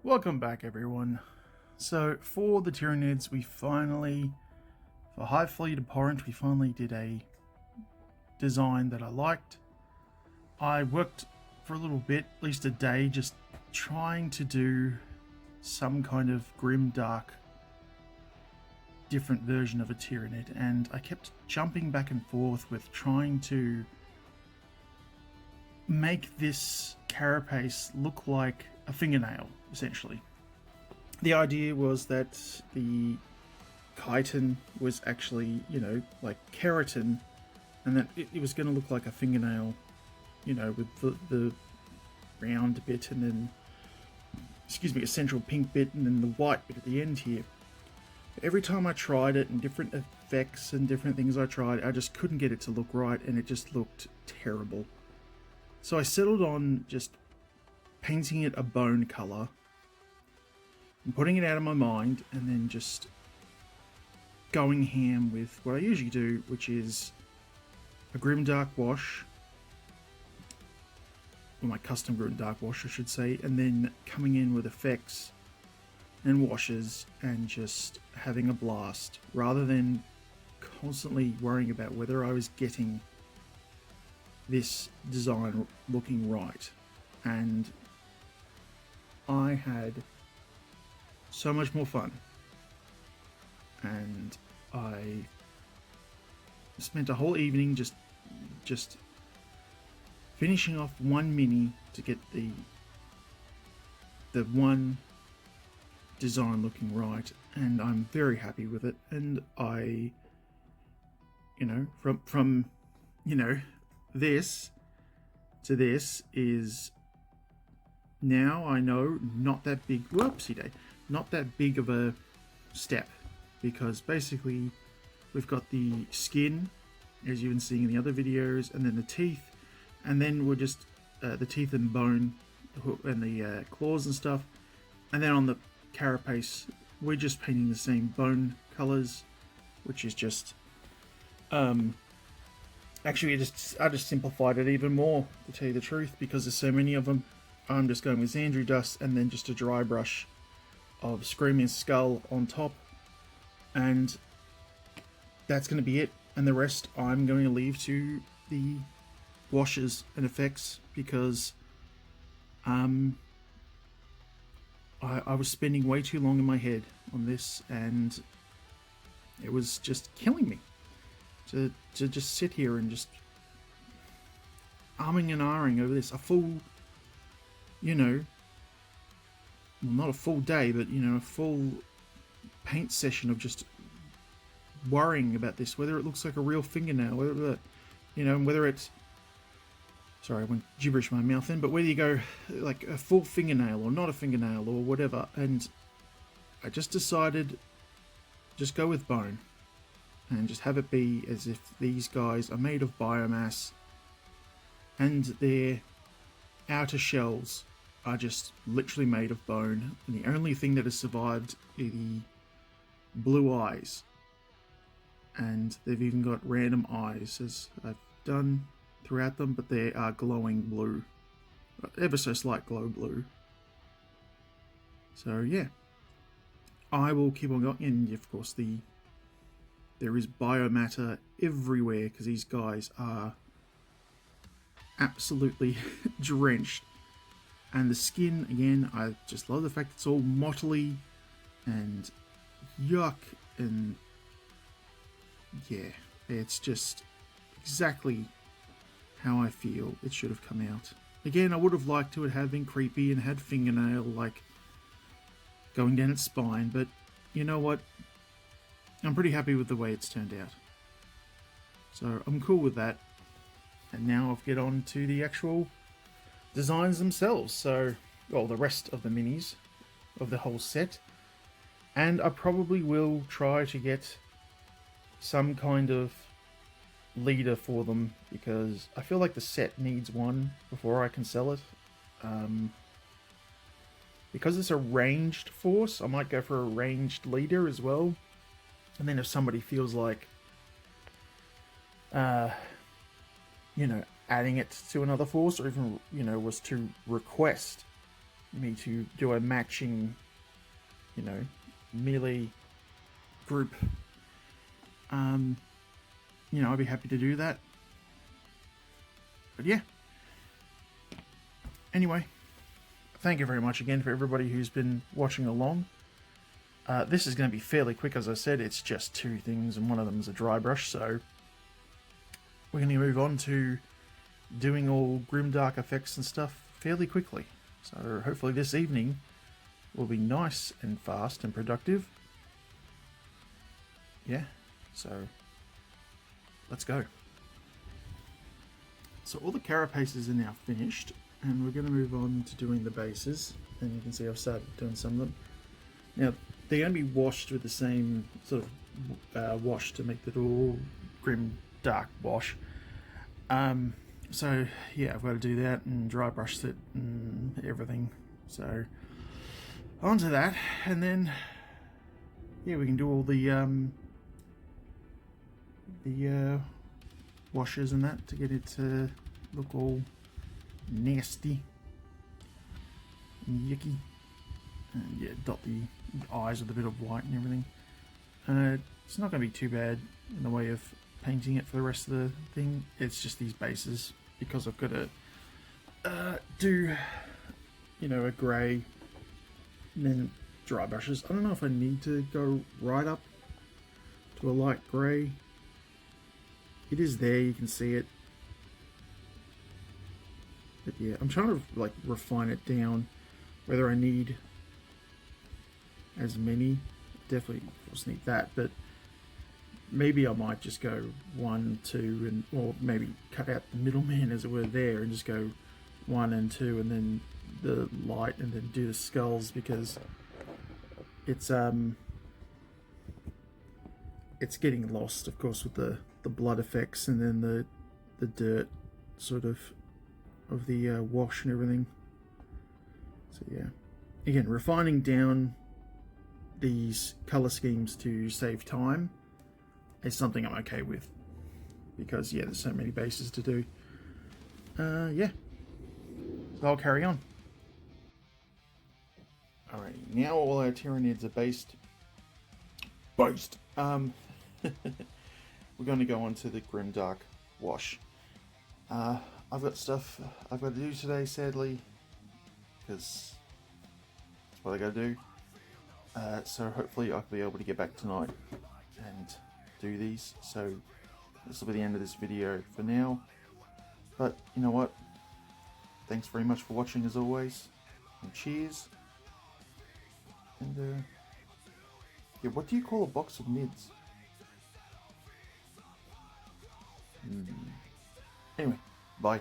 Welcome back, everyone. So for the Tyranids, for Hive Fleet Abhorrent, we finally did a design that I liked. I worked for a little bit, at least a day, just trying to do some kind of Grimdark different version of a Tyranid, and I kept jumping back and forth with trying to make this carapace look like a fingernail, essentially. The idea was that the chitin was actually, like keratin, and that it was going to look like a fingernail, with the round bit and then, a central pink bit and then the white bit at the end here. Every time I tried it and different effects and different things I tried, I just couldn't get it to look right, and it just looked terrible. So I settled on just painting it a bone color and putting it out of my mind, and then just going ham with what I usually do, which is a Grimdark wash, or my custom Grimdark wash I should say, and then coming in with effects and washes and just having a blast, rather than constantly worrying about whether I was getting this design looking right. And I had so much more fun, and I spent a whole evening just finishing off one mini to get the one design looking right, and I'm very happy with it. And I, from this to this is now, I know, not that big, whoopsie day, not that big of a step, because basically we've got the skin, as you've been seeing in the other videos, and then the teeth, and then we're just the teeth and bone and the claws and stuff, and then on the carapace we're just painting the same bone colors, which is just actually I just simplified it even more, to tell you the truth, because there's so many of them. I'm just going with Xandri dust and then just a dry brush of Screaming Skull on top, and that's going to be it. And the rest I'm going to leave to the washes and effects, because I was spending way too long in my head on this, and it was just killing me to just sit here and just umming and ahhing over this. A full, well, not a full day, but a full paint session of just worrying about this, whether it looks like a real fingernail, whether it's, sorry, I went gibberish my mouth in, but whether you go like a full fingernail or not a fingernail or whatever. And I just decided, just go with bone and just have it be as if these guys are made of biomass and their outer shells are just literally made of bone, and the only thing that has survived are the blue eyes, and they've even got random eyes as I've done throughout them, but they are glowing blue, ever so slight glow blue. So yeah, I will keep on going, and of course there is biomatter everywhere, because these guys are absolutely drenched. And the skin, again, I just love the fact it's all mottly and yuck, and yeah, it's just exactly how I feel it should have come out. Again, I would have liked to have been creepy and had fingernail like going down its spine, but you know what? I'm pretty happy with the way it's turned out. So I'm cool with that. And now I'll get on to the actual designs themselves. So, well, the rest of the minis of the whole set. And I probably will try to get some kind of leader for them, because I feel like the set needs one before I can sell it. Because it's a ranged force, I might go for a ranged leader as well. And then if somebody feels like, adding it to another force, or even, was to request me to do a matching, you know, melee group, you know, I'd be happy to do that. But yeah. Anyway, thank you very much again for everybody who's been watching along. This is going to be fairly quick, as I said. It's just 2 things, and one of them is a dry brush, so we're going to move on to doing all Grimdark effects and stuff fairly quickly. So hopefully this evening will be nice and fast and productive. Yeah, so let's go. So all the carapaces are now finished, and we're going to move on to doing the bases. And you can see I've started doing some of them. Now, they're going to be washed with the same sort of wash to make the all Grimdark wash. So yeah, I've got to do that and dry brush it and everything. So on to that, and then yeah, we can do all the washes and that to get it to look all nasty and yucky. And yeah, dot the eyes with a bit of white and everything. It's not going to be too bad in the way of painting it for the rest of the thing. It's just these bases, because I've got to do, you know, a grey and then dry brushes. I don't know if I need to go right up to a light grey. It is there, you can see it. But yeah, I'm trying to like refine it down, whether I need as many. Definitely of course need that, but maybe I might just go 1, 2, and or maybe cut out the middleman, as it were, there, and just go 1 and 2, and then the light, and then do the skulls, because it's getting lost, of course, with the blood effects, and then the dirt sort of the wash and everything. So yeah, again, refining down these color schemes to save time is something I'm okay with, because yeah, there's so many bases to do. Yeah, so I'll carry on. Alrighty, now all our Tyranids are based. We're going to go on to the Grimdark wash. I've got stuff I've got to do today, sadly, because that's what I got to do. So hopefully I'll be able to get back tonight and do these. So this will be the end of this video for now. But you know what? Thanks very much for watching as always, and cheers. And yeah, what do you call a box of mids? Anyway, bye.